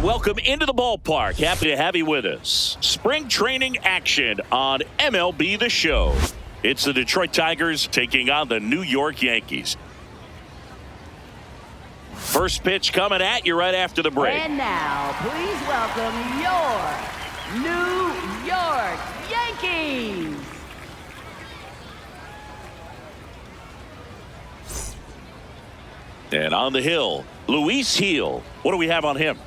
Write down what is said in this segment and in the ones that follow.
welcome into the ballpark. Happy to have you with us. Spring training action on MLB The Show. It's the Detroit Tigers taking on the New York Yankees. First pitch coming at you right after the break. And now, please welcome your New York Yankees. And on the hill, Luis Gil. What do we have on him?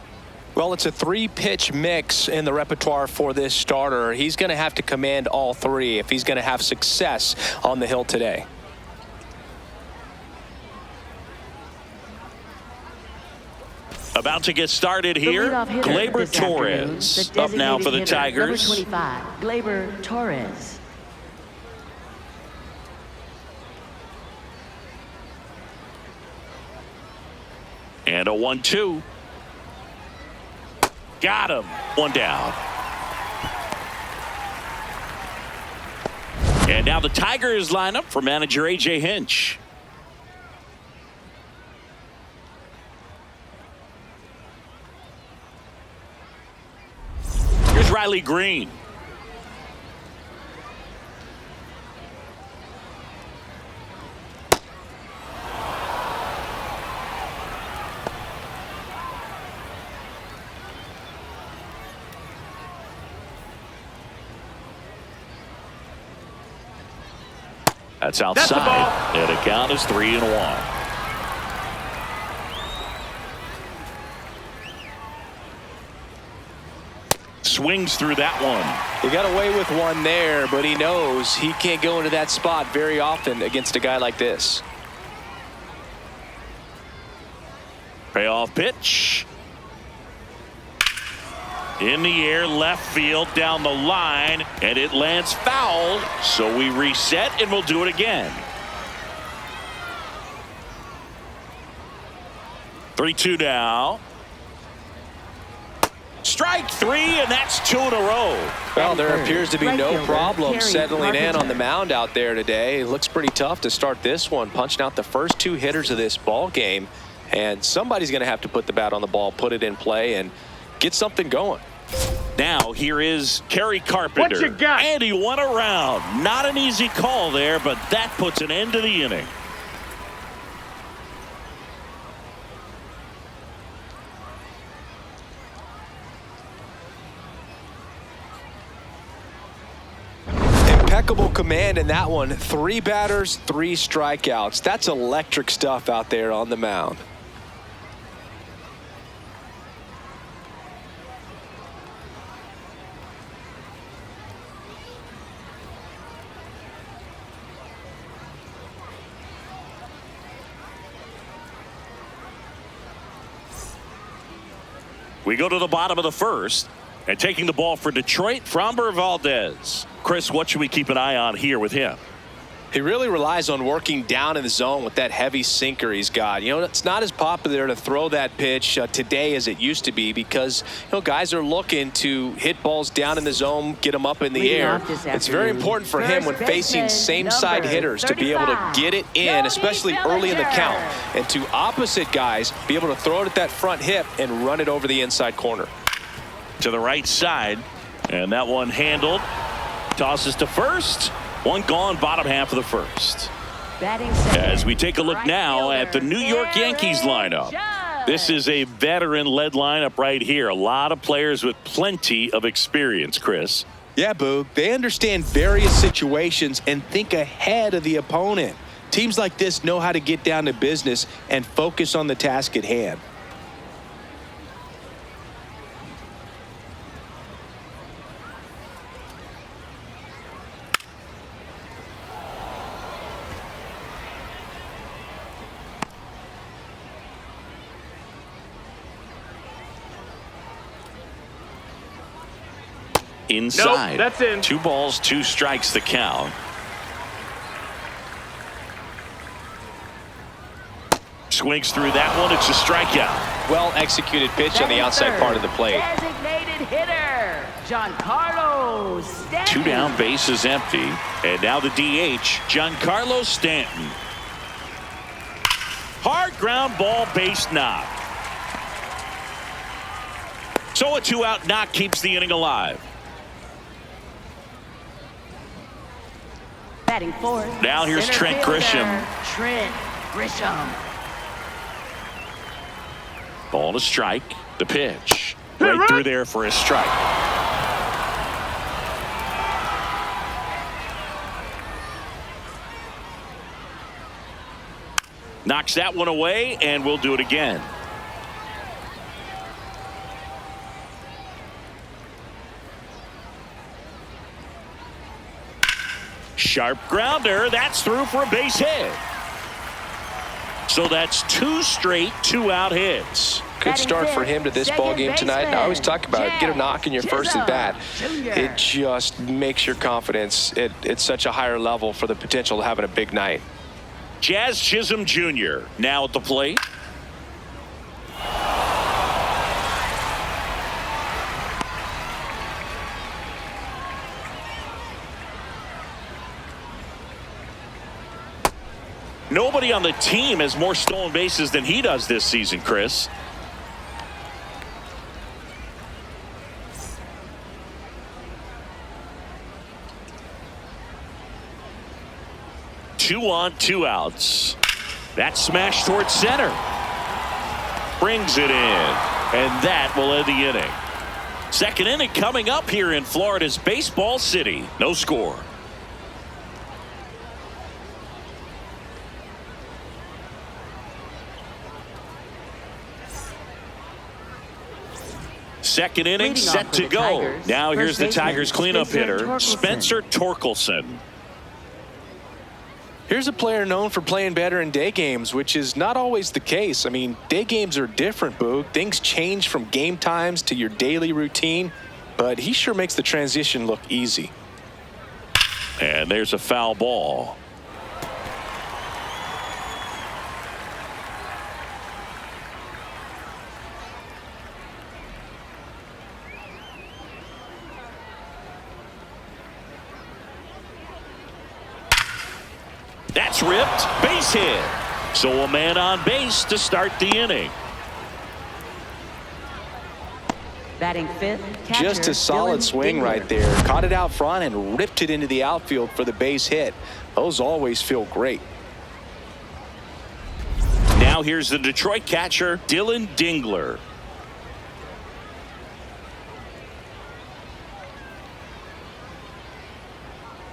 Well, it's a three-pitch mix in the repertoire for this starter. He's going to have to command all three if he's going to have success on the hill today. About to get started here, Gleyber Torres up now for the Tigers. Number 25, Gleyber Torres. And a 1-2. Got him. One down. And now the Tigers line up for manager A.J. Hinch. Here's Riley Green. That's outside. And the count is 3-1. Swings through that one. He got away with one there, but he knows he can't go into that spot very often against a guy like this. Payoff pitch. In the air, left field, down the line, and it lands foul. So we reset, and we'll do it again. 3-2 now. Strike three, and that's 2 in a row. Well, there appears to be no problem settling in on the mound out there today. It looks pretty tough to start this one, punching out the first 2 hitters of this ball game. And somebody's going to have to put the bat on the ball, put it in play, and get something going. Now here is Kerry Carpenter. What you got? And he won around. Not an easy call there, but that puts an end to the inning. Impeccable command in that one. 3 batters, 3 strikeouts. That's electric stuff out there on the mound. We go to the bottom of the first, and taking the ball for Detroit, Framber Valdez. Chris, what should we keep an eye on here with him? He really relies on working down in the zone with that heavy sinker he's got. You know, it's not as popular to throw that pitch today as it used to be because, you know, guys are looking to hit balls down in the zone, get them up in the air. It's very important for him when facing same-side hitters to be able to get it in, especially early in the count, and to opposite guys be able to throw it at that front hip and run it over the inside corner. To the right side, and that one handled. Tosses to first. One gone, bottom half of the first. As we take a look now at the New York Yankees lineup. This is a veteran-led lineup right here. A lot of players with plenty of experience, Chris. Yeah, Boog. They understand various situations and think ahead of the opponent. Teams like this know how to get down to business and focus on the task at hand. Inside. Nope, that's in. 2 balls, 2 strikes the count. Swings through that one. It's a strikeout. Well executed pitch on the outside part of the plate. Designated hitter, Giancarlo Stanton. 2 down, bases empty. And now the DH, Giancarlo Stanton. Hard ground ball, base knock. So a 2-out knock keeps the inning alive. Batting fourth. Now here's center Trent fielder, Grisham. Trent Grisham. Ball to strike. The pitch. Right through there for a strike. Knocks that one away, and we'll do it again. Sharp grounder. That's through for a base hit. So that's 2 straight 2-out hits. Good start for him to this ball game tonight. And I always talk about it. Get a knock in your first at bat. It just makes your confidence at such a higher level for the potential of having a big night. Jazz Chisholm Jr. now at the plate. Nobody on the team has more stolen bases than he does this season, Chris. Two on, 2 outs. That smash towards center. Brings it in. And that will end the inning. Second inning coming up here in Florida's Baseball City. No score. Second inning set to go. Now here's the Tigers cleanup hitter, Spencer Torkelson. Here's a player known for playing better in day games, which is not always the case. I mean, day games are different, Boog. Things change from game times to your daily routine, but he sure makes the transition look easy. And there's a foul ball. That's ripped. Base hit. So a man on base to start the inning. Batting fifth. Catcher, just a solid swing Dingler. right there. Caught it out front and ripped it into the outfield for the base hit. Those always feel great. Now here's the Detroit catcher, Dylan Dingler.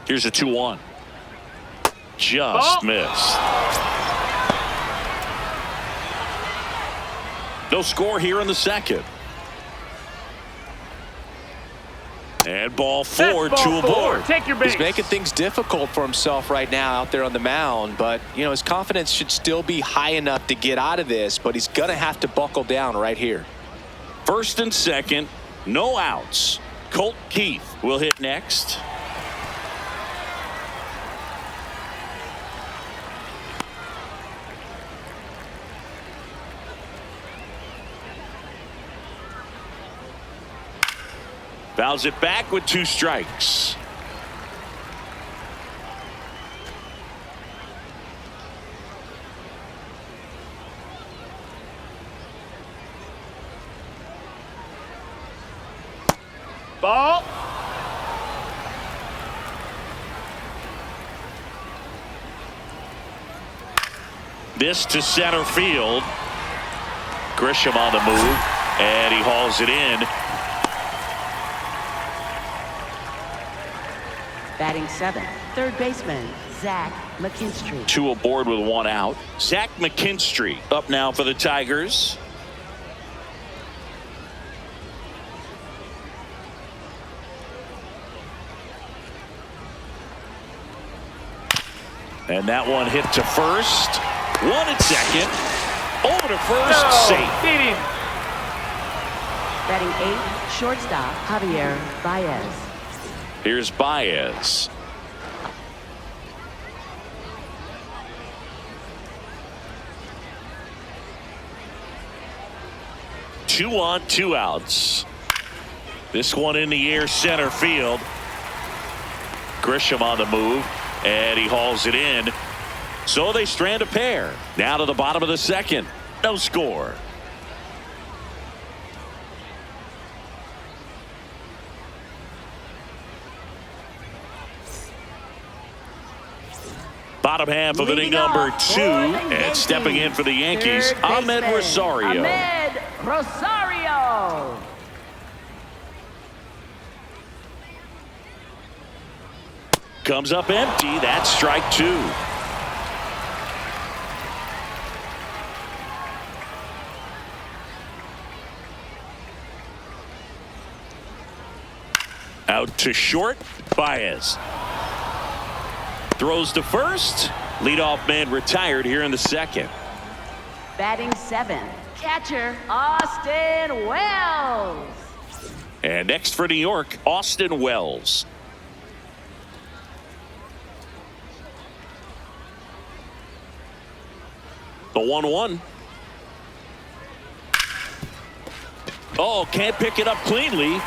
Here's a 2-1. Just missed. No score here in the second. And ball 4, 2 aboard. Take your base. He's making things difficult for himself right now out there on the mound, but you know his confidence should still be high enough to get out of this, but he's gonna have to buckle down right here. First and second, no outs. Colt Keith will hit next. Fouls it back with 2 strikes. Ball. This to center field. Grisham on the move, and he hauls it in. Batting seventh. Third baseman, Zach McKinstry. 2 aboard with 1 out. Zach McKinstry up now for the Tigers. And that one hit to first. 1 at second. Over to first. Safe. Beat him. Batting eighth. Shortstop, Javier Baez. Here's Baez. Two on, 2 outs. This one in the air, center field. Grisham on the move, and he hauls it in. So they strand a pair. Now to the bottom of the second. No score. Bottom half of inning number 2, and stepping in for the Yankees, Ahmed Rosario. Ahmed Rosario. Comes up empty. That's strike 2. Out to short. Baez throws to first. Leadoff man retired here in the second. Batting 7, catcher Austin Wells. And next for New York, Austin Wells. The 1-1. Oh, can't pick it up cleanly.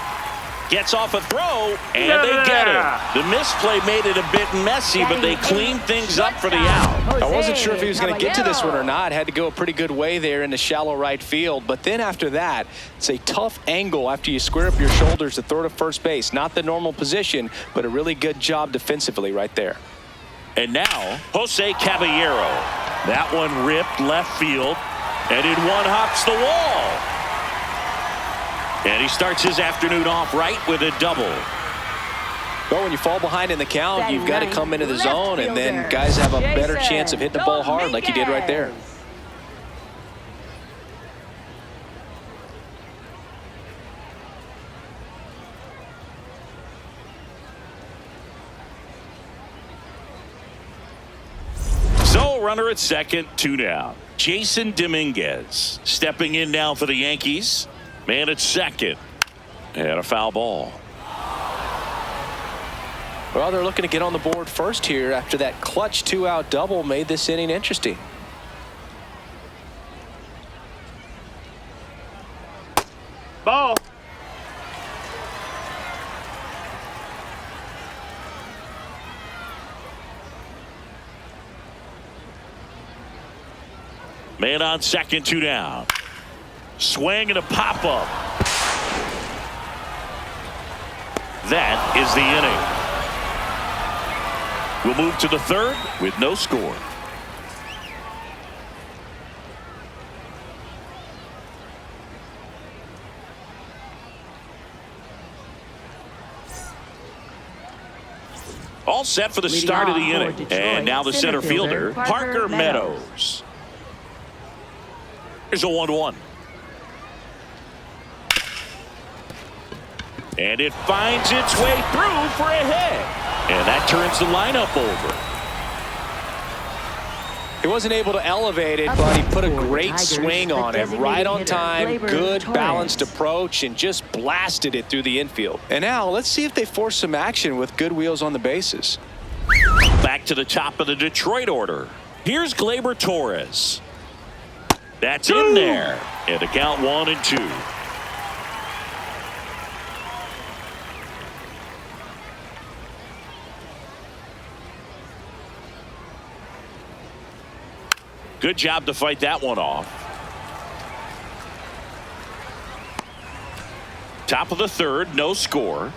Gets off a throw, and they get it. The misplay made it a bit messy, but they cleaned things up for the out. I wasn't sure if he was going to get to this one or not. Had to go a pretty good way there in the shallow right field. But then after that, it's a tough angle after you square up your shoulders to throw to first base. Not the normal position, but a really good job defensively right there. And now, Jose Caballero. That one ripped left field, and in one hops the wall. And he starts his afternoon off right with a double. Well, when you fall behind in the count, you've got to come into the zone, and then guys have a better chance of hitting the ball hard like you did right there. So, runner at second, 2 down. Jason Dominguez stepping in now for the Yankees. Man at second. And a foul ball. Well, they're looking to get on the board first here after that clutch 2-out double made this inning interesting. Ball. Man on second, 2 down. Swing and a pop-up. That is the inning. We'll move to the third with no score. All set for the start of the inning. And now the center fielder, Parker Meadows. Here's a 1-1. And it finds its way through for a hit. And that turns the lineup over. He wasn't able to elevate it, but he put a great swing on it. Right on time, good balanced approach, and just blasted it through the infield. And now let's see if they force some action with good wheels on the bases. Back to the top of the Detroit order. Here's Gleyber Torres. That's in there. And the count 1-2. Good job to fight that one off. Top of the third, no score.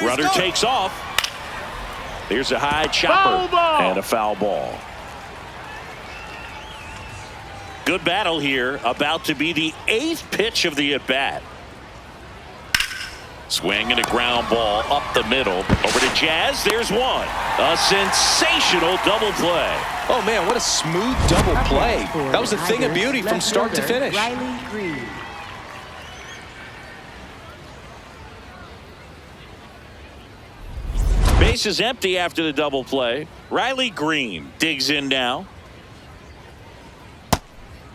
Runner takes off. There's a high chopper and a foul ball. Good battle here. About to be the 8th pitch of the at-bat. Swing and a ground ball up the middle. Over to Jazz. There's one. A sensational double play. Oh, man, what a smooth double play. That was a thing of beauty from start to finish. Riley Green. Base is empty after the double play. Riley Green digs in now.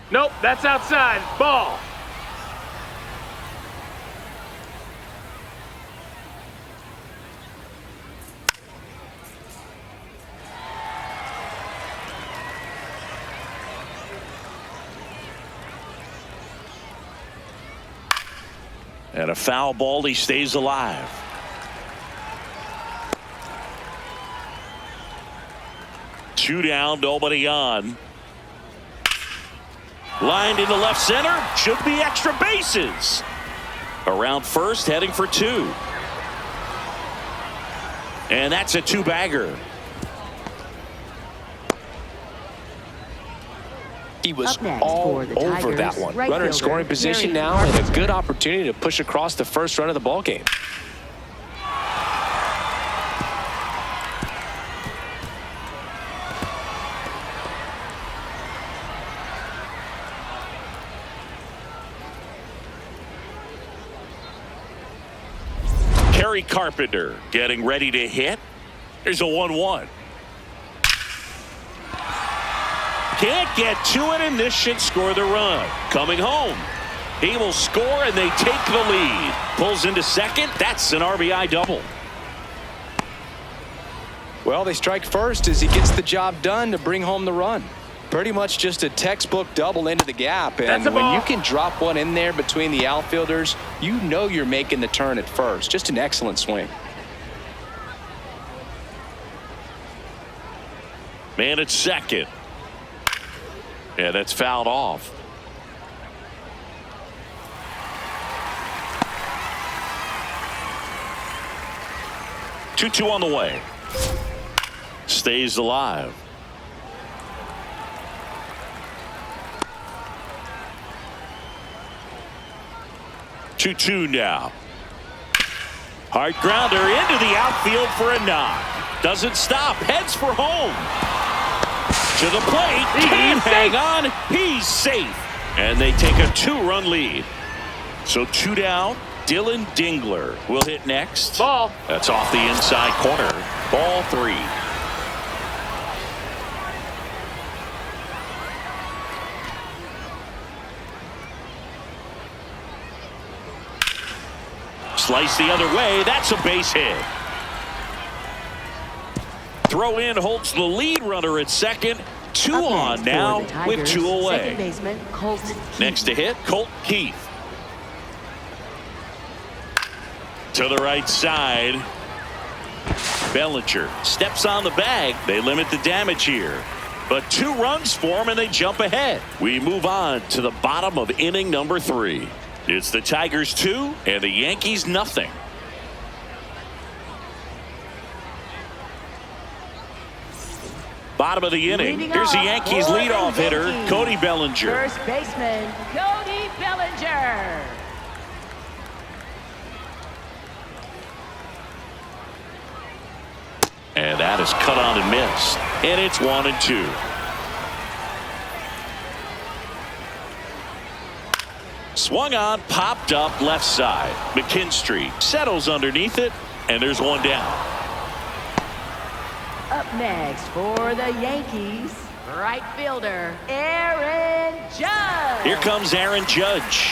Nope, that's outside. Ball. And a foul ball. He stays alive. 2 down, nobody on. Lined into left center. Should be extra bases. Around first, heading for 2. And that's a 2-bagger. He was all over that one. Runner in scoring position now, and a good opportunity to push across the first run of the ball game. Kerry Carpenter getting ready to hit. Here's a 1-1. Can't get to it, and this should score the run. Coming home. He will score, and they take the lead. Pulls into second. That's an RBI double. Well, they strike first as he gets the job done to bring home the run. Pretty much just a textbook double into the gap. And when you can drop one in there between the outfielders, you know you're making the turn at first. Just an excellent swing. Man at second. Yeah, that's fouled off. Two on the way. Stays alive. 2-2 now. Hard grounder into the outfield for a knock. Doesn't stop. Heads for home. To the plate. Can't hang on. He's safe. And they take a 2-run lead. So 2 down. Dylan Dingler will hit next. Ball. That's off the inside corner. Ball 3. Slice the other way. That's a base hit. Throw in holds the lead runner at second. 2 on now with 2 away. Next to hit, Colt Keith. To the right side. Bellinger steps on the bag. They limit the damage here. But 2 runs for him and they jump ahead. We move on to the bottom of inning number 3. It's the Tigers 2 and the Yankees nothing. Bottom of the inning. Here's the Yankees leadoff hitter, Cody Bellinger. First baseman, Cody Bellinger. And that is cut on and missed. And it's 1-2. Swung on, popped up left side. McKinstry settles underneath it, and there's 1 down. Up next for the Yankees, right fielder, Aaron Judge. Here comes Aaron Judge.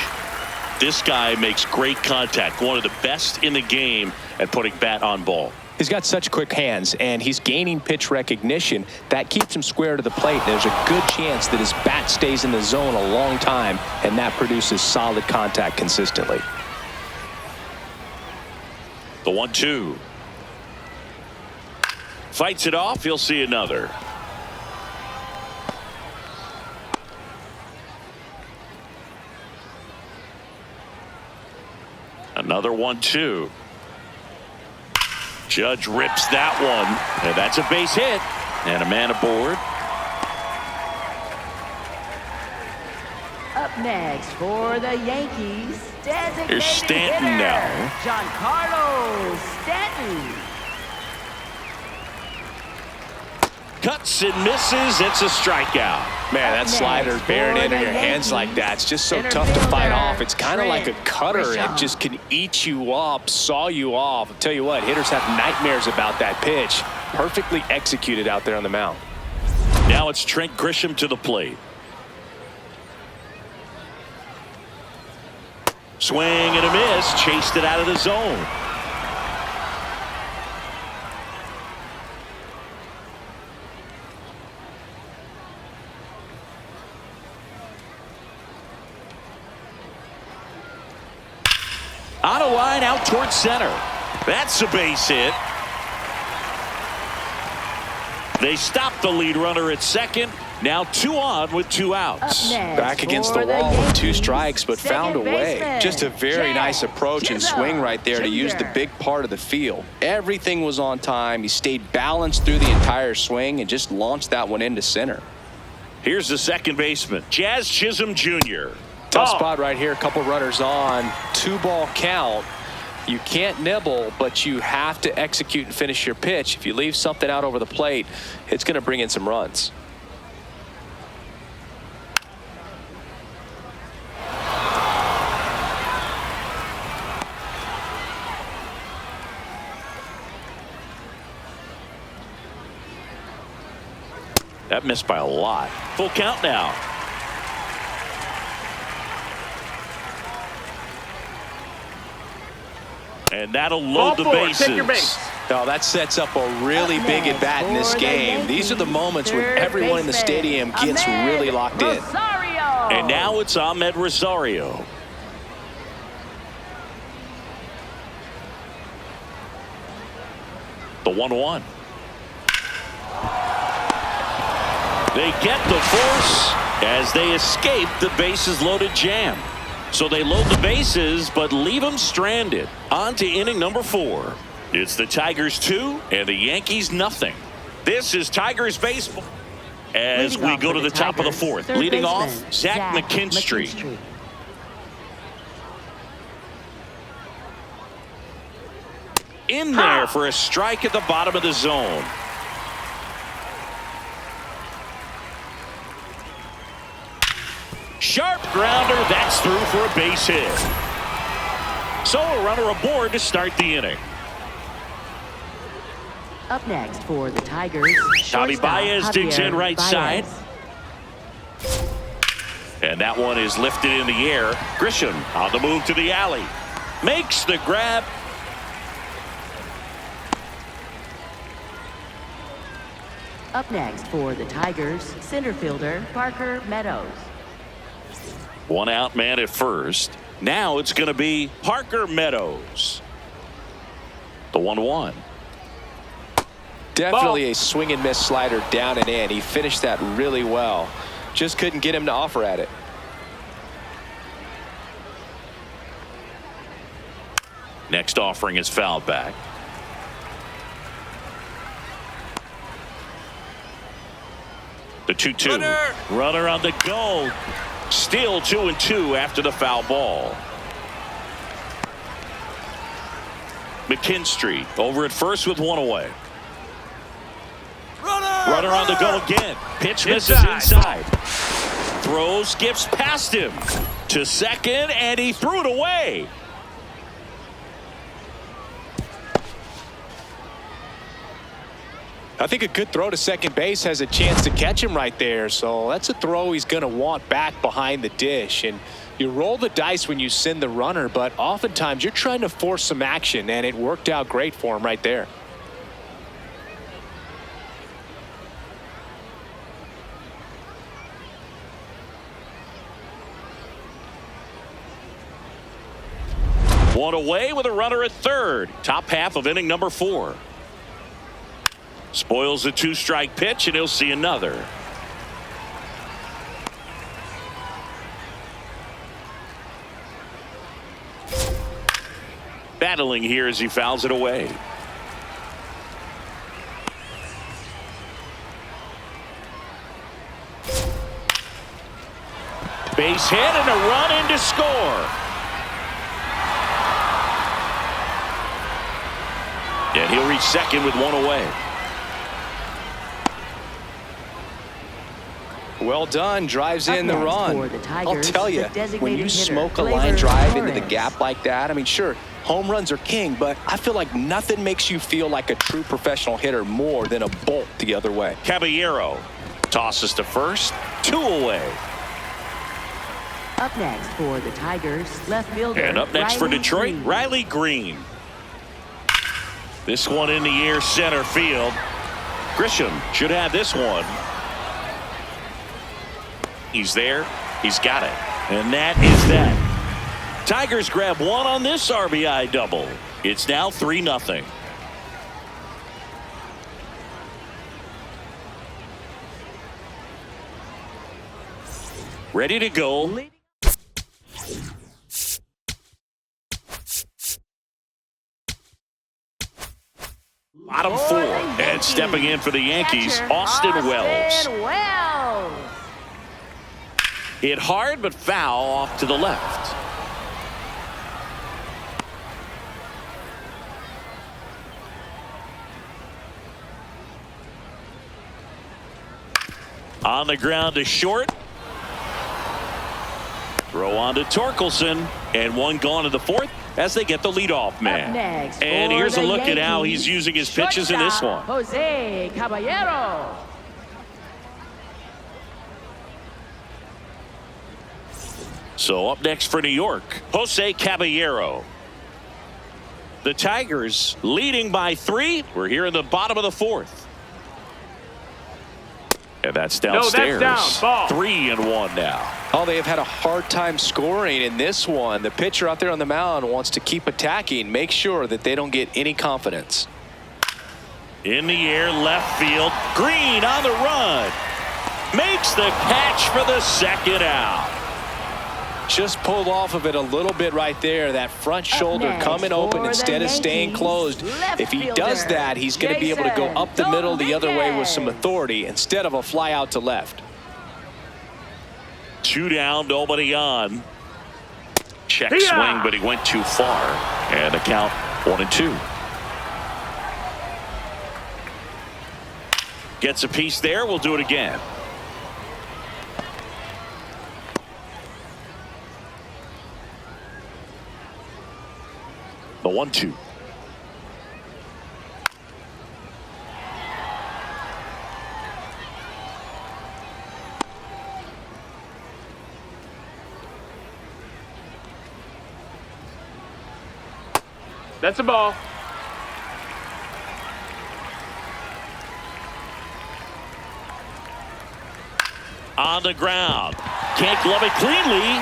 This guy makes great contact. One of the best in the game at putting bat on ball. He's got such quick hands, and he's gaining pitch recognition. That keeps him square to the plate. There's a good chance that his bat stays in the zone a long time, and that produces solid contact consistently. The 1-2. Fights it off. He'll see another. Another 1-2. Judge rips that one, and that's a base hit, and a man aboard. Up next for the Yankees, designated Here's Stanton hitter, now. Giancarlo Stanton. Cuts and misses. It's a strikeout. Man, that slider bearing into your hands like that, it's just so tough to fight off. It's kind of like a cutter. It just can eat you up, saw you off. I'll tell you what, hitters have nightmares about that pitch. Perfectly executed out there on the mound. Now it's Trent Grisham to the plate. Swing and a miss. Chased it out of the zone. On a line out towards center. That's a base hit. They stopped the lead runner at second. Now 2 on with 2 outs. Back against the wall with 2 strikes, but found a way. Just a very nice approach and swing right there to use the big part of the field. Everything was on time. He stayed balanced through the entire swing and just launched that one into center. Here's the second baseman, Jazz Chisholm Jr. Tough spot right here. A couple runners on. 2-ball count. You can't nibble, but you have to execute and finish your pitch. If you leave something out over the plate, it's going to bring in some runs. That missed by a lot. Full count now. And that'll load the bases. Take your base. Now that sets up a really big at bat in this game. These are the moments when everyone in the stadium gets really locked in. And now it's Ahmed Rosario. The 1-1. They get the force as they escape the bases loaded jam. So they load the bases but leave them stranded. On to inning number 4. It's the Tigers 2 and the Yankees nothing. This is Tigers baseball. As we go to the top of the 4th. Leading off, Zach McKinstry. In there for a strike at the bottom of the zone. Sharp grounder, that's through for a base hit. So a runner aboard to start the inning. Up next for the Tigers, Javi Baez digs in right side. And that one is lifted in the air. Grisham on the move to the alley. Makes the grab. Up next for the Tigers, center fielder Parker Meadows. 1 out man at first. Now it's going to be Parker Meadows. The 1-1. Definitely a swing and miss slider down and in. He finished that really well. Just couldn't get him to offer at it. Next offering is fouled back. The 2-2. Runner on the go. Still 2-2 after the foul ball. McKinstry over at first with 1 away. Runner on the go again. Pitch misses inside. Throw skips past him to second, and he threw it away. I think a good throw to second base has a chance to catch him right there. So that's a throw he's going to want back behind the dish. And you roll the dice when you send the runner, but oftentimes you're trying to force some action, and it worked out great for him right there. One away with a runner at third. Top half of inning number 4. Spoils the 2-strike pitch, and he'll see another. Battling here as he fouls it away. Base hit and a run in to score. And he'll reach second with 1 away. Well done. Drives in the run. I'll tell you, when you smoke a Blazer line drive into the Torres. gap like that, I mean, sure, home runs are king, but I feel like nothing makes you feel like a true professional hitter more than a bolt the other way. Caballero tosses to first. 2 away. Up next for the Tigers, left fielder. And up next for Riley Detroit, Green. Riley Green. This one in the air, center field. Grisham should have this one. He's there. He's got it. And that is that. Tigers grab 1 on this RBI double. It's now 3-0. ready to go. Bottom four. And stepping in for the Yankees, Austin Wells. Hit hard but foul off to the left. On the ground to short. Throw on to Torkelson. And one gone to the fourth as they get the leadoff man. And here's a look at how he's using his pitches in this one. Jose Caballero. So up next for New York, Jose Caballero. The Tigers leading by 3. We're here in the bottom of the fourth. And that's downstairs. No, that's down. Ball. 3-1 now. Oh, they have had a hard time scoring in this one. The pitcher out there on the mound wants to keep attacking, make sure that they don't get any confidence. In the air, left field. Green on the run. Makes the catch for the second out. Just pulled off of it a little bit right there. That front shoulder coming open instead of staying closed. If he does that, he's going to be able to go up the middle the other way with some authority instead of a fly out to left. 2 down, nobody on. Check swing, but he went too far. And the count 1-2. Gets a piece there. We'll do it again. The 1-2. That's a ball. On the ground. Can't glove it cleanly.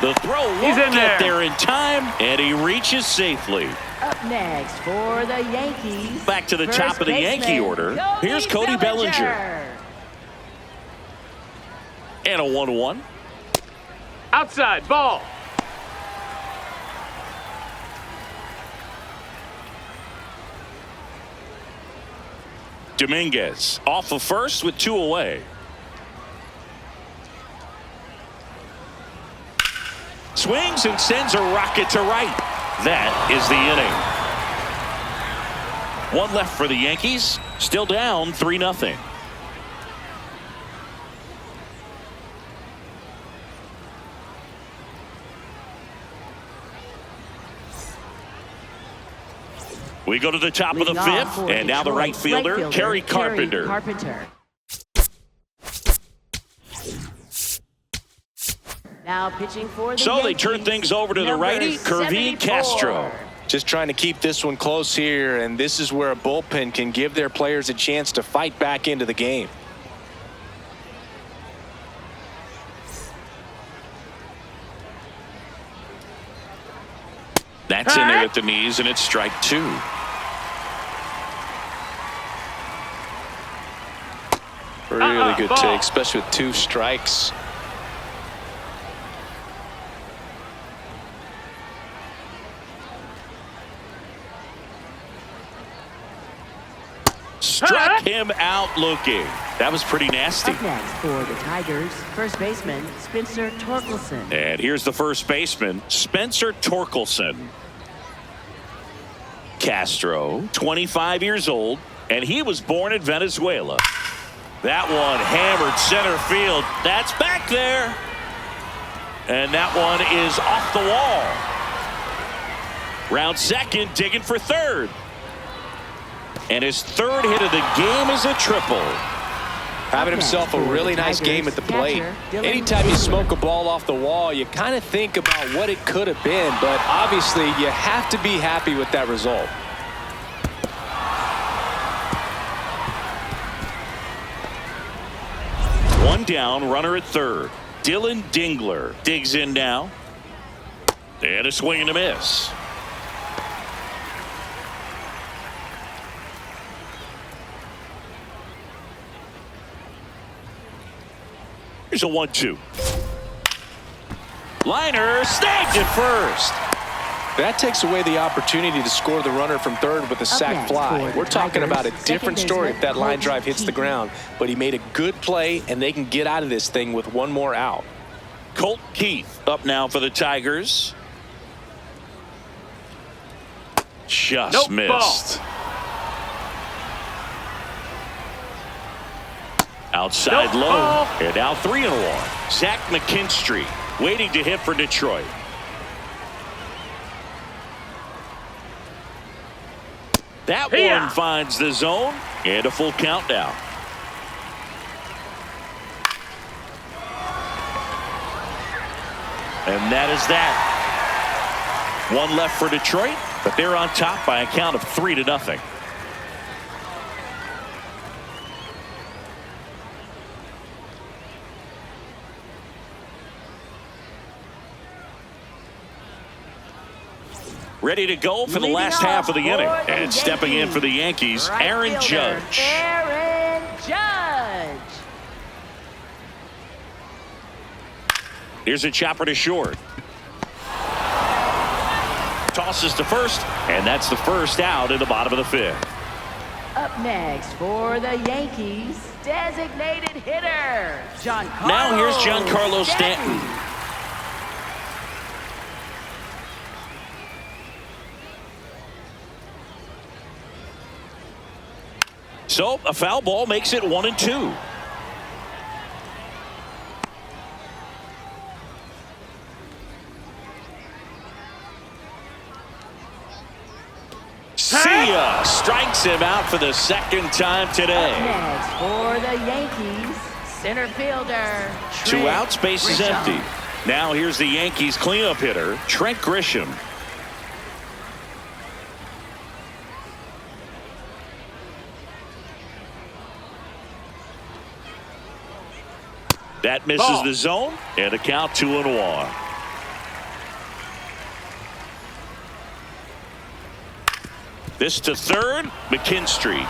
The throw won't get there in time, and he reaches safely. Up next for the Yankees. Back to the top of the Yankee order. Here's Cody Bellinger. And a 1-1. Outside, ball. Dominguez off of first with 2 away. Swings and sends a rocket to right. That is the inning. 1 left for the Yankees. Still down 3-0. We go to the top of the 5th, and now the right fielder, Kerry Carpenter. Now pitching for the So Yankees, they turn things over to the righty, Kervin Castro. Just trying to keep this one close here, and this is where a bullpen can give their players a chance to fight back into the game. That's in there at the knees, and it's strike 2. Really good take, especially with 2 strikes. Struck him out looking. That was pretty nasty. Up next for the Tigers, first baseman Spencer Torkelson. And here's the first baseman, Spencer Torkelson. Castro, 25 years old, and he was born in Venezuela. That one hammered center field. That's back there. And that one is off the wall. Round second, digging for third. And his 3rd hit of the game is a triple. Having himself a really nice game at the plate. Anytime you smoke a ball off the wall, you kind of think about what it could have been, but obviously you have to be happy with that result. One down, runner at third. Dylan Dingler digs in now. And a swing and a miss. Here's a 1-2. Liner snagged at first. That takes away the opportunity to score the runner from third with a sac fly. We're talking about a different story if that line drive hits the ground, but he made a good play, and they can get out of this thing with one more out. Colt Keith up now for the Tigers. Just missed. Ball. Outside low. And now 3-1. Zach McKinstry waiting to hit for Detroit. That one finds the zone and a full count now. And that is that. One left for Detroit, but they're on top by a count of 3-0. Ready to go for the last half of the inning. And stepping in for the Yankees, Aaron Judge. Aaron Judge. Here's a chopper to short. Tosses to first, and that's the first out in the bottom of the fifth. Up next for the Yankees, designated hitter, Giancarlo. Now here's Giancarlo Stanton. So a foul ball makes it 1-2. Sia strikes him out for the second time today. Up next for the Yankees, center fielder, Two outs, base is empty. Now here's the Yankees cleanup hitter, Trent Grisham. That misses the zone, and a count 2-1. This to third, McKinstry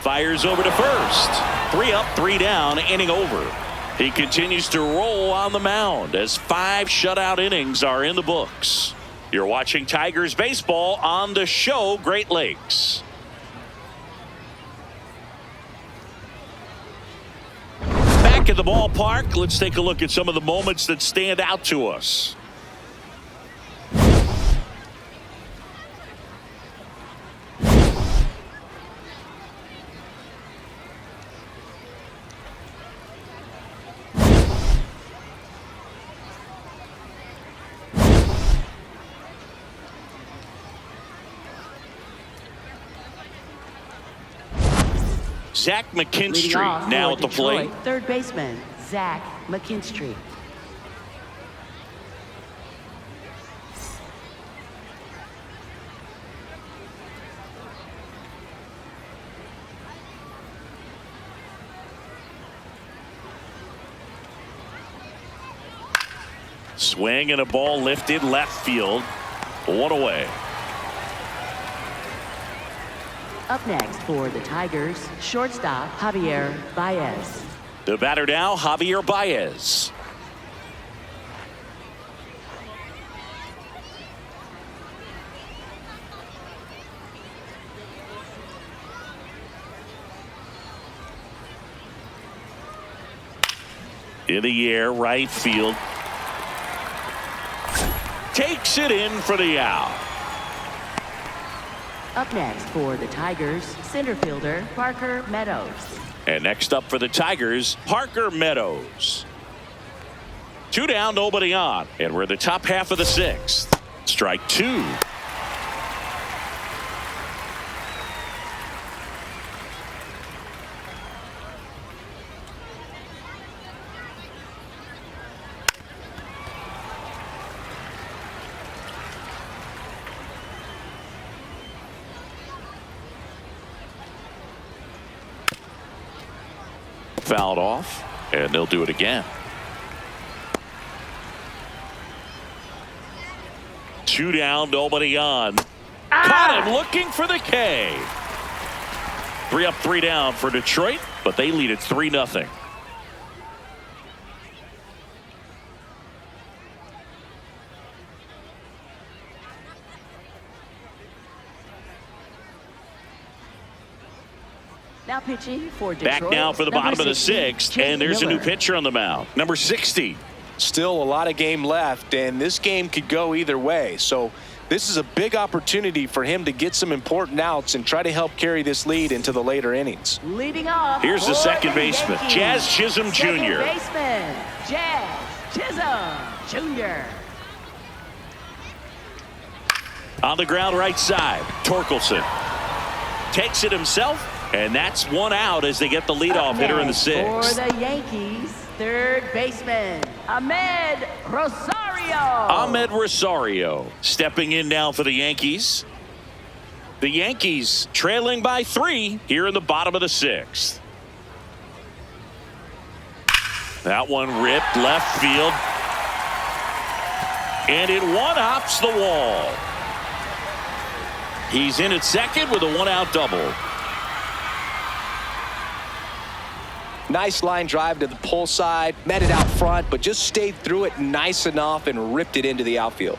fires over to first. 3 up, 3 down, inning over. He continues to roll on the mound as 5 shutout innings are in the books. You're watching Tigers baseball on the show Great Lakes. Back at the ballpark, let's take a look at some of the moments that stand out to us. Zach McKinstry now at the plate. Third baseman, Zach McKinstry. Swing and a ball lifted left field. 1 away. Up next for the Tigers, shortstop Javier Baez. The batter now, Javier Baez. In the air, right field. Takes it in for the out. Up next for the Tigers, center fielder Parker Meadows. And next up for the Tigers, Parker Meadows. 2 down, nobody on. And we're in the top half of the 6th. Strike 2. Fouled off, and they'll do it again. 2 down, nobody on. Caught him looking for the K. 3 up, 3 down for Detroit, but they lead it 3-0. Now pitching for Detroit. Back now for the bottom of the sixth, and there's a new pitcher on the mound, number 60. Still a lot of game left, and this game could go either way. So this is a big opportunity for him to get some important outs and try to help carry this lead into the later innings. Leading off. Here's the second baseman, Jazz Chisholm Jr. Second baseman, Jazz Chisholm Jr. On the ground right side, Torkelson takes it himself, and that's one out as they get the leadoff hitter in the sixth. For the Yankees, third baseman, Ahmed Rosario. Ahmed Rosario stepping in now for the Yankees. The Yankees trailing by 3 here in the bottom of the sixth. That one ripped left field, and it one-hops the wall. He's in at second with a one-out double. Nice line drive to the pull side, met it out front, but just stayed through it nice enough and ripped it into the outfield.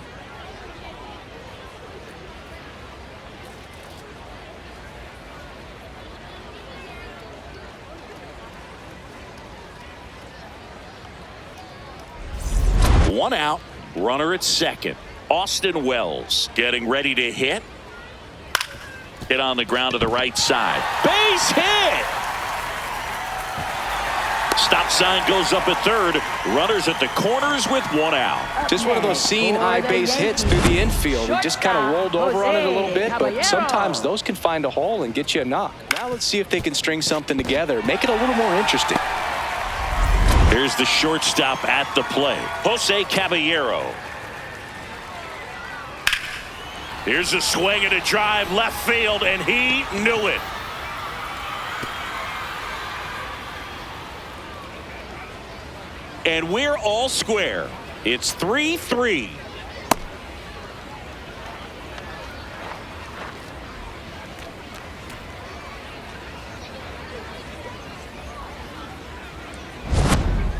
One out, runner at second. Austin Wells getting ready to hit. Hit on the ground to the right side. Base hit! Stop sign goes up at third. Runners at the corners with one out. Just one of those seeing high base hits through the infield. He just kind of rolled over on it a little bit, but sometimes those can find a hole and get you a knock. Now let's see if they can string something together, make it a little more interesting. Here's the shortstop at the plate, Jose Caballero. Here's a swing and a drive left field, and he knew it. And we're all square. It's 3-3.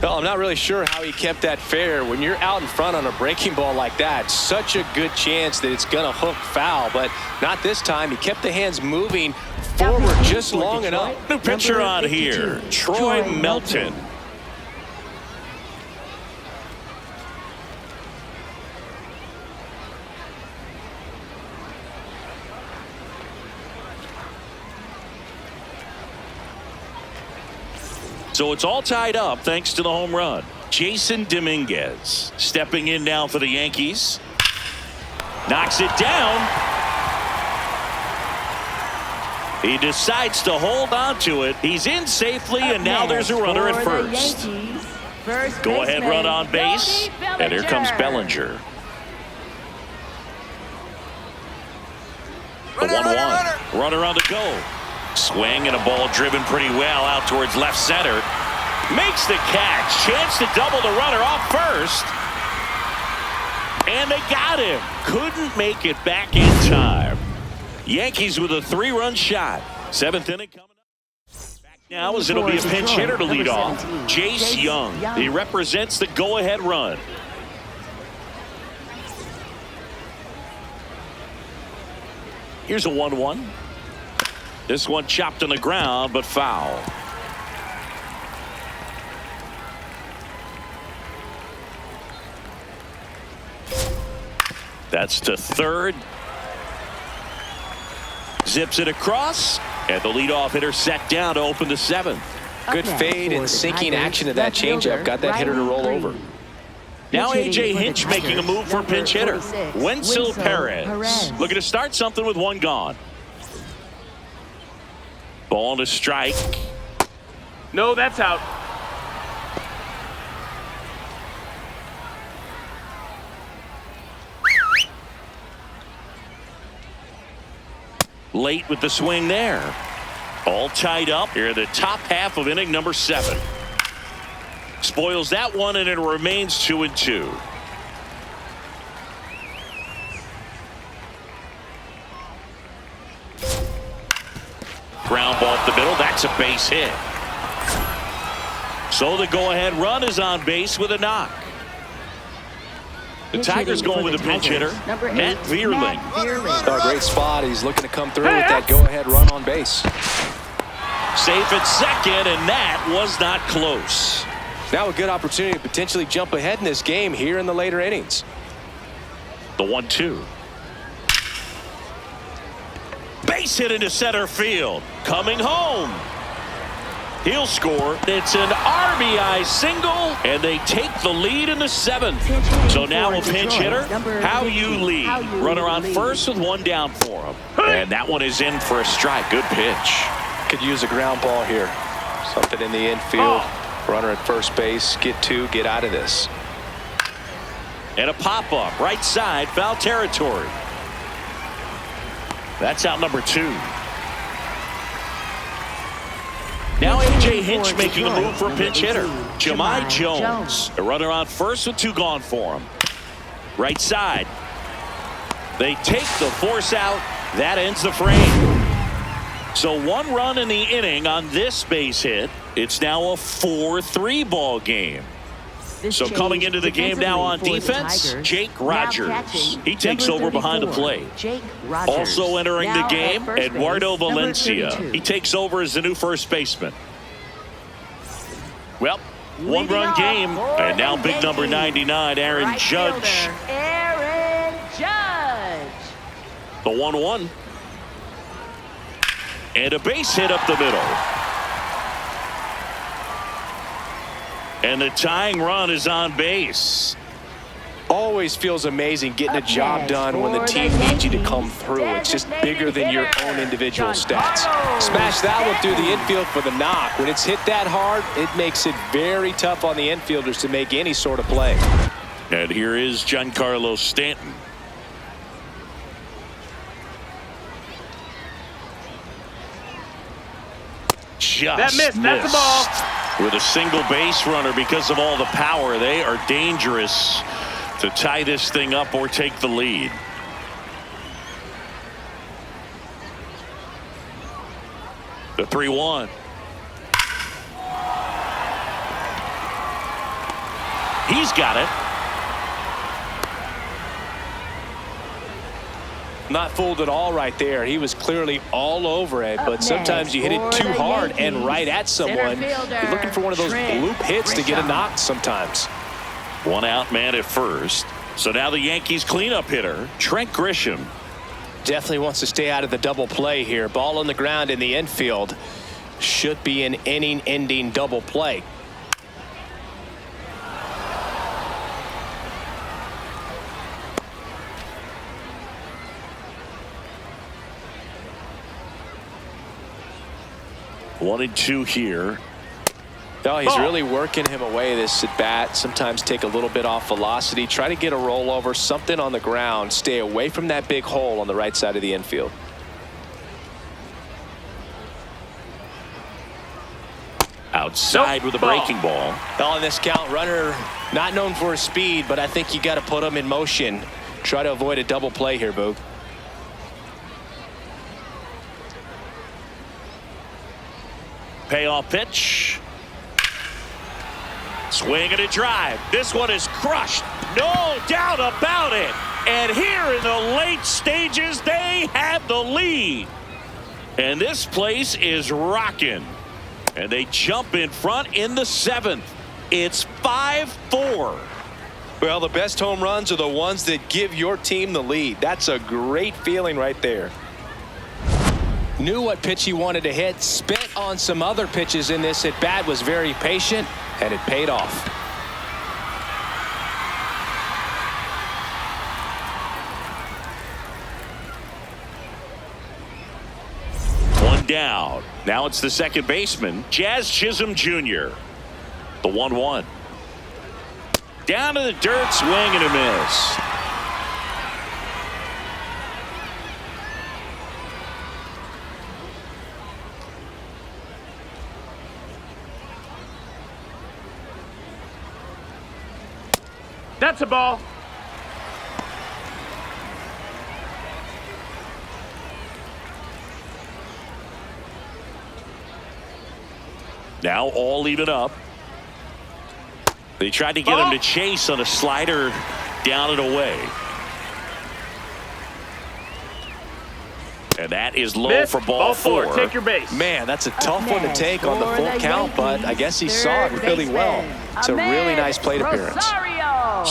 Well, I'm not really sure how he kept that fair. When you're out in front on a breaking ball like that, such a good chance that it's going to hook foul, but not this time. He kept the hands moving forward just long enough. New pitcher on here, Troy Melton. So it's all tied up thanks to the home run. Jason Dominguez stepping in now for the Yankees. Knocks it down. He decides to hold on to it. He's in safely, and now there's a runner at first. Go ahead run on base, and here comes Bellinger. The 1-1. Runner on the go. Swing and a ball driven pretty well out towards left center. Makes the catch. Chance to double the runner off first. And they got him. Couldn't make it back in time. Yankees with a 3-run shot. 7th inning coming up. Back now as it'll be a pinch hitter to lead off. Jace Young. He represents the go-ahead run. Here's a 1-1. This one chopped on the ground, but foul. That's to third. Zips it across, and the leadoff hitter set down to open the 7th. Good fade and sinking action of that changeup. Got that hitter to roll over. Now A.J. Hinch making a move for a pinch hitter. Wenzel Perez looking to start something with one gone. Ball to strike. No, that's out. Late with the swing there. All tied up here in the top half of inning number 7. Spoils that one, and it remains 2-2. Ground ball up the middle. That's a base hit. So the go-ahead run is on base with a knock. The Tigers going with a pinch hitter, Matt Vierling. A great spot. He's looking to come through with that go-ahead run on base. Safe at second, and that was not close. Now a good opportunity to potentially jump ahead in this game here in the later innings. The 1-2. Base hit into center field. Coming home. He'll score. It's an RBI single, and they take the lead in the 7th. So now a pinch hitter. How you lead. Runner on first with one down for him. And that one is in for a strike. Good pitch. Could use a ground ball here. Something in the infield. Runner at first base. Get two. Get out of this. And a pop-up. Right side. Foul territory. That's out number 2. Now A.J. Hinch making a move for a pinch hitter. Jahmai Jones. A runner on first with 2 gone for him. Right side. They take the force out. That ends the frame. So 1 run in the inning on this base hit. It's now a 4-3 ball game. So coming into the game now on defense, Jake Rogers. He takes over behind the plate. Also entering the game, Eduardo Valencia. He takes over as the new first baseman. Well, 1-run game, and now big number 99, Aaron Judge. Aaron Judge. The 1-1. And a base hit up the middle. And the tying run is on base. Always feels amazing getting a job done when the team needs you to come through. It's just bigger than your own individual stats. Smash that one through the infield for the knock. When it's hit that hard, it makes it very tough on the infielders to make any sort of play. And here is Giancarlo Stanton. Just that missed. That's the ball. With a single base runner because of all the power. They are dangerous to tie this thing up or take the lead. The 3-1. He's got it. Not fooled at all right there. He was clearly all over it, but sometimes you hit it too hard and right at someone. You're looking for one of those bloop hits to get a knock sometimes. 1 out, man at first. So now the Yankees cleanup hitter, Trent Grisham. Definitely wants to stay out of the double play here. Ball on the ground in the infield. Should be an inning-ending double play. One and 2 here. No, he's really working him away this at bat. Sometimes take a little bit off velocity. Try to get a rollover, something on the ground. Stay away from that big hole on the right side of the infield. Outside with a breaking ball. On this count, runner not known for his speed, but I think you got to put him in motion. Try to avoid a double play here, Boog. Payoff pitch. Swing and a drive. This one is crushed. No doubt about it. And here in the late stages, they have the lead. And this place is rocking. And they jump in front in the 7th. It's 5-4. Well, the best home runs are the ones that give your team the lead. That's a great feeling right there. Knew what pitch he wanted to hit. Spit on some other pitches in this at bat. Was very patient, and it paid off. One down. Now it's the second baseman, Jazz Chisholm Jr. The 1-1. Down to the dirt, swing and a miss. That's a ball. Now all even up. They tried to get him to chase on a slider down and away. And that is low Miss, for ball four. Take your base. Man, that's a tough one to take on the full count, but I guess he saw it really well. It's a really nice plate appearance.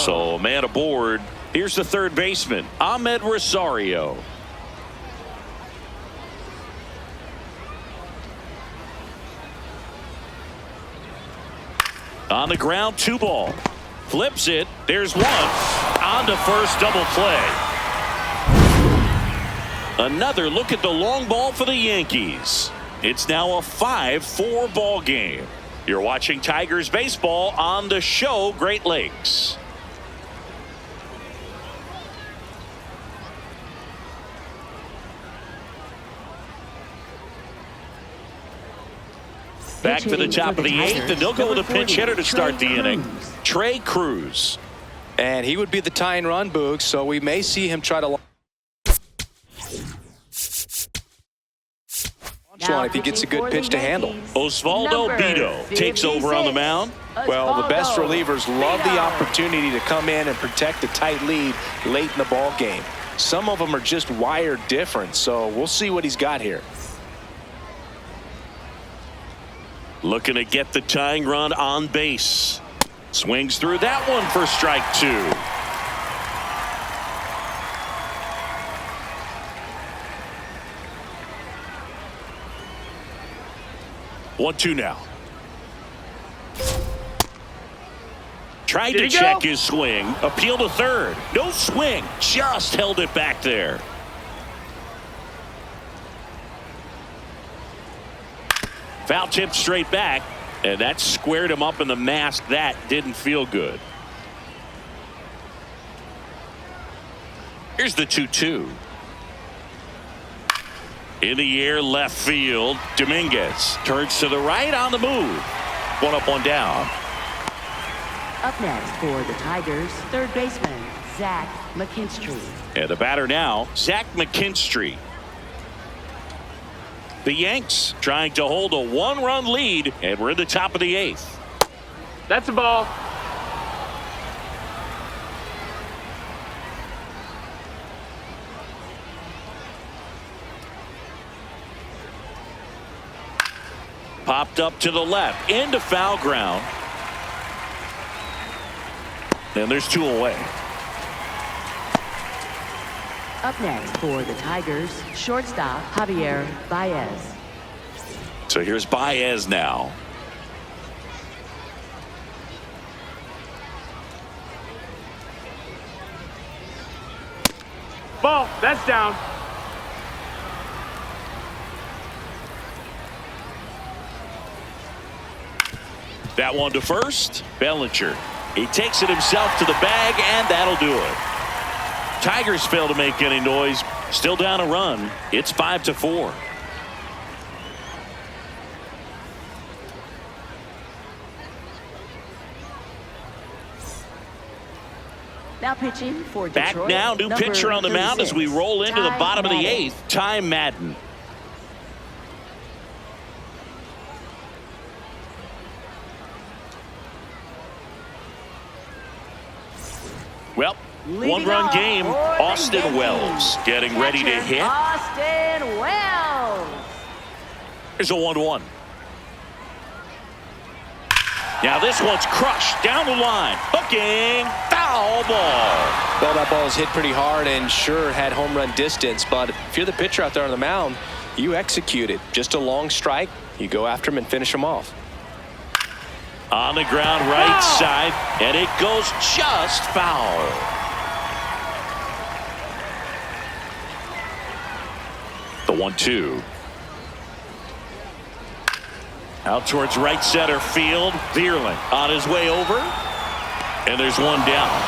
So a man aboard. Here's the third baseman, Ahmed Rosario. On the ground, 2 ball. Flips it. There's one. On to first, double play. Another look at the long ball for the Yankees. It's now a 5-4 ball game. You're watching Tigers baseball on the show Great Lakes. Back to the top of the 8th, and they'll go with a pinch hitter to start the inning. Trey Cruz. And he would be the tying run, Boog, so we may see him try to launch one if he gets a good pitch to handle. Osvaldo Bido takes over on the mound. Well, the best relievers love the opportunity to come in and protect a tight lead late in the ball game. Some of them are just wired different, so we'll see what he's got here. Looking to get the tying run on base. Swings through that one for strike 2. One, 2 now. Tried to check his swing. Appeal to third. No swing. Just held it back there. Foul tip straight back, and that squared him up in the mask. That didn't feel good. Here's the 2-2. In the air, left field. Dominguez turns to the right on the move. 1 up, 1 down. Up next for the Tigers, third baseman, Zach McKinstry. And the batter now, Zach McKinstry. The Yanks trying to hold a 1-run lead, and we're in the top of the 8th. That's a ball. Popped up to the left, into foul ground. And there's 2 away. Up next for the Tigers, shortstop Javier Baez. So here's Baez now. Ball. That's down. That one to first. Bellinger. He takes it himself to the bag, and that'll do it. Tigers fail to make any noise. Still down a run. It's 5-4. Now pitching for Detroit. Back now, new pitcher on the mound as we roll into the bottom of the 8th. Ty Madden. Well, 1-run game. Austin Wells getting ready to hit. Austin Wells. Here's a 1-1. Now this one's crushed down the line. Hooking. Foul ball. Well, that ball was hit pretty hard and sure had home run distance, but if you're the pitcher out there on the mound, you execute it. Just a long strike. You go after him and finish him off. On the ground, right side, and it goes just foul. The 1-2. Out towards right center field. Vierling on his way over, and there's 1 down.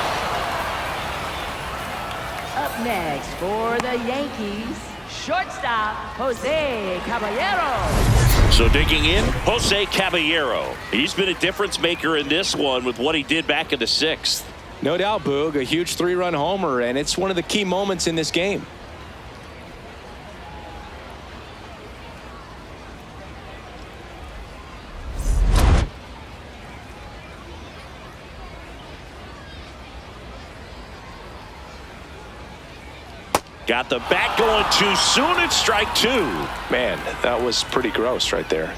Up next for the Yankees, shortstop Jose Caballero. So digging in, Jose Caballero. He's been a difference maker in this one with what he did back in the 6th. No doubt, Boog, a huge 3-run homer, and it's one of the key moments in this game. Got the bat going too soon. It's strike two. Man, that was pretty gross right there.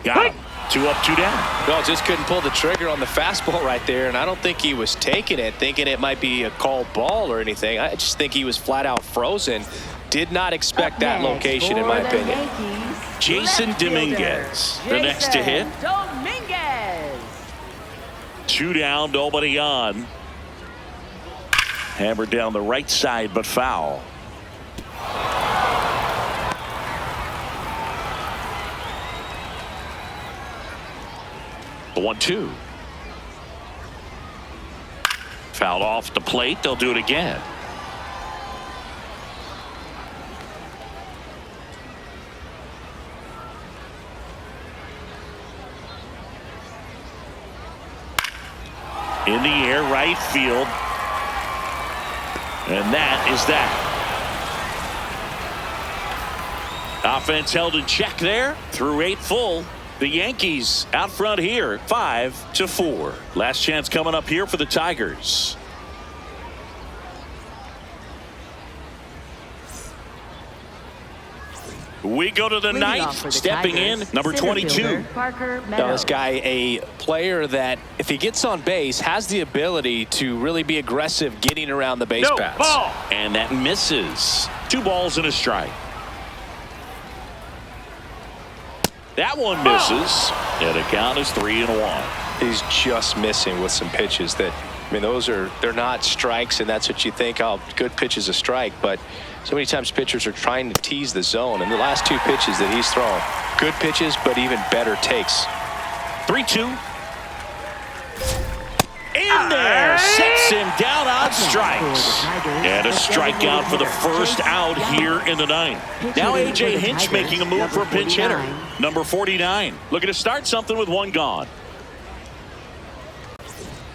Got him. 2 up, 2 down. Well, just couldn't pull the trigger on the fastball right there, and I don't think he was taking it, thinking it might be a called ball or anything. I just think he was flat out frozen. Did not expect that location, in my opinion. Yankees, Jason left fielder, Dominguez, the next to hit. Dominguez. 2 down, nobody on. Hammered down the right side, but foul. The 1-2. Fouled off the plate. They'll do it again. In the air, right field. And that is that. Offense held in check there through 8 full. The Yankees out front here, 5-4. Last chance coming up here for the Tigers. We go to the ninth. Stepping in, number 22. Now, this guy, a player that, if he gets on base, has the ability to really be aggressive getting around the base paths. Ball. And that misses. 2 balls and a strike. That one misses. And the count is 3-1. He's just missing with some pitches that, I mean, they're not strikes, and that's what you think, oh, good pitch is a strike, but so many times pitchers are trying to tease the zone, and the last 2 pitches that he's thrown, good pitches, but even better takes. 3-2. In there, sets him down on strikes. And a strikeout for the first out here in the ninth. Now A.J. Hinch making a move for a pinch hitter. Number 49. Looking to start something with 1 gone.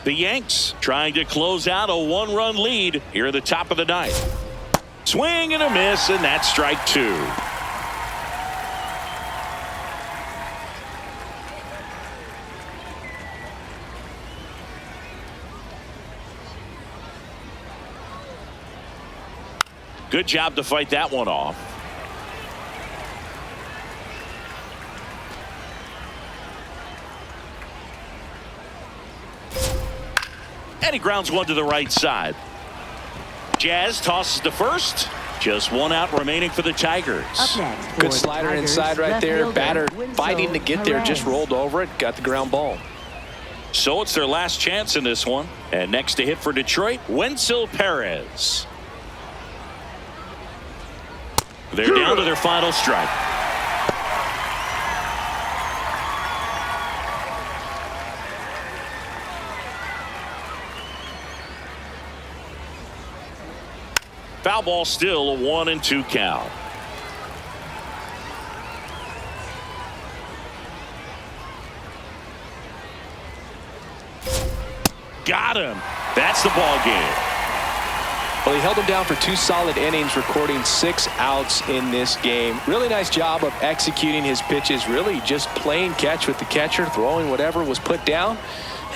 The Yanks trying to close out a 1-run lead here at the top of the ninth. Swing and a miss, and that's strike 2. Good job to fight that one off. And he grounds one to the right side. Jazz tosses to first. Just 1 out remaining for the Tigers. Good slider inside right there. Batter fighting to get there, just rolled over it, got the ground ball. So it's their last chance in this one. And next to hit for Detroit, Wenzel Perez. They're down to their final strike. Foul ball, still a 1-2 count. Got him. That's the ball game. Well, he held him down for 2 solid innings, recording 6 outs in this game. Really nice job of executing his pitches, really just playing catch with the catcher, throwing whatever was put down,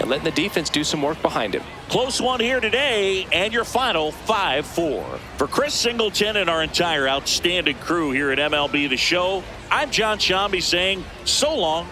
and letting the defense do some work behind him. Close one here today, and your final 5-4. For Chris Singleton and our entire outstanding crew here at MLB The Show, I'm John Shambi saying so long